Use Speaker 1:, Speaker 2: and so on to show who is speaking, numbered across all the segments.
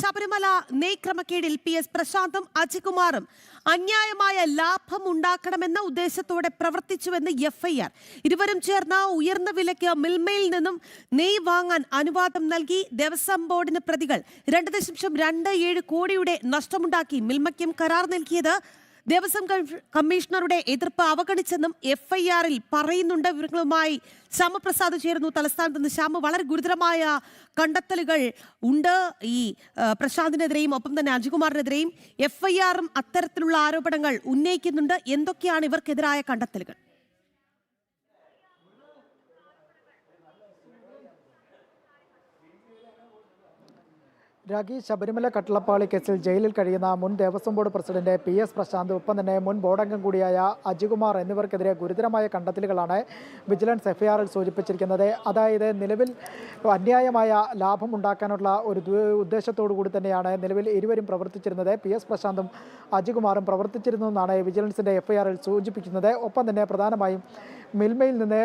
Speaker 1: Sabarimala നെയ്ക്രമക്കേടിൽ PS പ്രശാന്തും അജികുമാറും അന്യായമായ ലാഭം ഉണ്ടാക്കണമെന്ന ഉദ്ദേശത്തോടെ പ്രവർത്തിച്ചുവെന്ന് FIR. ഇരുവരും ചേർന്ന് ഉയർന്ന വിലയ്ക്ക് മിൽമയിൽ നിന്നും നെയ് വാങ്ങാൻ അനുവാദം നൽകി. ദേവസ്വം ബോർഡിന് പ്രതികൾ 2.27 കോടിയുടെ നഷ്ടമുണ്ടാക്കി. മിൽമയ്ക്കും കരാർ നൽകിയത് ദേവസ്വം കമ്മീഷണറുടെ എതിർപ്പ് അവഗണിച്ചെന്നും FIR-ൽ പറയുന്നുണ്ട്. വിവരങ്ങളുമായി ശ്യാമപ്രസാദ് ചേരുന്നു തലസ്ഥാനത്ത് നിന്ന്. ശ്യാമ, വളരെ ഗുരുതരമായ കണ്ടെത്തലുകൾ ഉണ്ട് ഈ പ്രശാന്തിനെതിരെയും ഒപ്പം തന്നെ അജികുമാറിനെതിരെയും. FIR-ഉം അത്തരത്തിലുള്ള ആരോപണങ്ങൾ ഉന്നയിക്കുന്നുണ്ട്. എന്തൊക്കെയാണ് ഇവർക്കെതിരായ കണ്ടെത്തലുകൾ?
Speaker 2: രാഖി, ശബരിമല കട്ടളപ്പാളി കേസിൽ ജയിലിൽ കഴിയുന്ന മുൻ Devaswom board president PS Prasanth, ഒപ്പം തന്നെ മുൻ ബോർഡംഗം കൂടിയായ അജികുമാർ എന്നിവർക്കെതിരെ ഗുരുതരമായ കണ്ടെത്തലുകളാണ് വിജിലൻസ് FIR-ൽ സൂചിപ്പിച്ചിരിക്കുന്നത്. അതായത് നിലവിൽ അന്യായമായ ലാഭം ഉണ്ടാക്കാനുള്ള ഒരു ഉദ്ദേശത്തോടു കൂടി തന്നെയാണ് നിലവിൽ ഇരുവരും പ്രവർത്തിച്ചിരുന്നത്. PS പ്രശാന്തും അജികുമാറും പ്രവർത്തിച്ചിരുന്നു എന്നാണ് വിജിലൻസിന്റെ FIR-ൽ സൂചിപ്പിക്കുന്നത്. ഒപ്പം തന്നെ പ്രധാനമായും മിൽമയിൽ നിന്ന്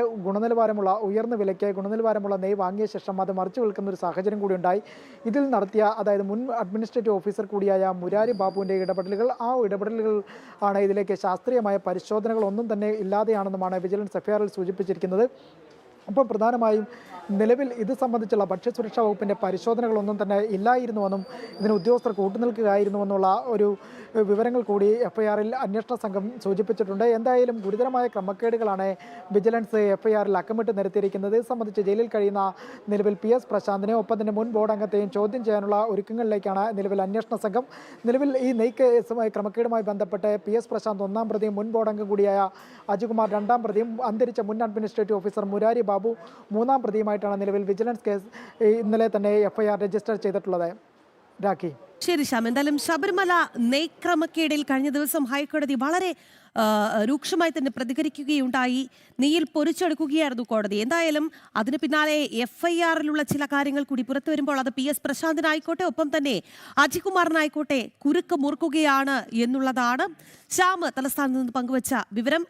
Speaker 2: ഉയർന്ന വിലയ്ക്ക് ഗുണനിലവാരമുള്ള നെയ് വാങ്ങിയ ശേഷം അത് മറിച്ചു വിൽക്കുന്ന ഒരു സാഹചര്യം കൂടി ഉണ്ടായി. ഇതിൽ നടത്തിയ, അതായത് മുൻ അഡ്മിനിസ്ട്രേറ്റീവ് ഓഫീസർ കൂടിയായ മുരാരി ബാബുവിൻ്റെ ഇടപെടലുകൾ ആണ് ഇതിലേക്ക് ശാസ്ത്രീയമായ പരിശോധനകൾ ഒന്നും തന്നെ ഇല്ലാതെയാണെന്നുമാണ് വിജിലൻസ് FIR-ൽ സൂചിപ്പിച്ചിരിക്കുന്നത്. അപ്പം പ്രധാനമായും നിലവിൽ ഇത് സംബന്ധിച്ചുള്ള ഭക്ഷ്യസുരക്ഷാ വകുപ്പിൻ്റെ പരിശോധനകളൊന്നും തന്നെ ഇല്ലായിരുന്നുവെന്നും ഇതിന് ഉദ്യോഗസ്ഥർ കൂട്ടുനിൽക്കുകയായിരുന്നുവെന്നുള്ള ഒരു വിവരങ്ങൾ കൂടി FIR-ൽ അന്വേഷണ സംഘം സൂചിപ്പിച്ചിട്ടുണ്ട്. എന്തായാലും ഗുരുതരമായ ക്രമക്കേടുകളാണ് വിജിലൻസ് FIR-ൽ അക്കമിട്ട് നിരത്തിയിരിക്കുന്നത്. ഇത് സംബന്ധിച്ച് ജയിലിൽ കഴിയുന്ന നിലവിൽ PS പ്രശാന്തിനെ ഒപ്പം തന്നെ മുൻ ബോർഡ് അംഗത്തെയും ചോദ്യം ചെയ്യാനുള്ള ഒരുക്കങ്ങളിലേക്കാണ് നിലവിൽ അന്വേഷണ സംഘം. നിലവിൽ ഈ ക്രമക്കേടുമായി ബന്ധപ്പെട്ട് PS പ്രശാന്ത് 1-ാം പ്രതിയും മുൻ ബോർഡ് അംഗം കൂടിയായ അജികുമാർ 2-ാം പ്രതിയും അന്തരിച്ച മുൻ അഡ്മിനിസ്ട്രേറ്റീവ് ഓഫീസർ മുരാരി ബാബു 3-ാം പ്രതിയുമായിട്ടാണ് നിലവിൽ വിജിലൻസ് കേസ് ഇന്നലെ തന്നെ FIR രജിസ്റ്റർ ചെയ്തിട്ടുള്ളത്. രാഖി,
Speaker 1: ശരി ശ്യാം. എന്തായാലും ശബരിമല നെയ്ക്രമക്കേടിൽ കഴിഞ്ഞ ദിവസം ഹൈക്കോടതി വളരെ രൂക്ഷമായി തന്നെ പ്രതികരിക്കുകയുണ്ടായി. നെയ്യിൽ പൊരിച്ചെടുക്കുകയായിരുന്നു കോടതി. എന്തായാലും അതിന് പിന്നാലെ FIR-ലുള്ള ചില കാര്യങ്ങൾ കൂടി പുറത്തു വരുമ്പോൾ അത് PS പ്രശാന്തിനായിക്കോട്ടെ ഒപ്പം തന്നെ അജികുമാറിനായിക്കോട്ടെ കുരുക്ക് മുറുക്കുകയാണ് എന്നുള്ളതാണ് ശ്യാം തലസ്ഥാനത്ത് നിന്ന് പങ്കുവച്ച വിവരം.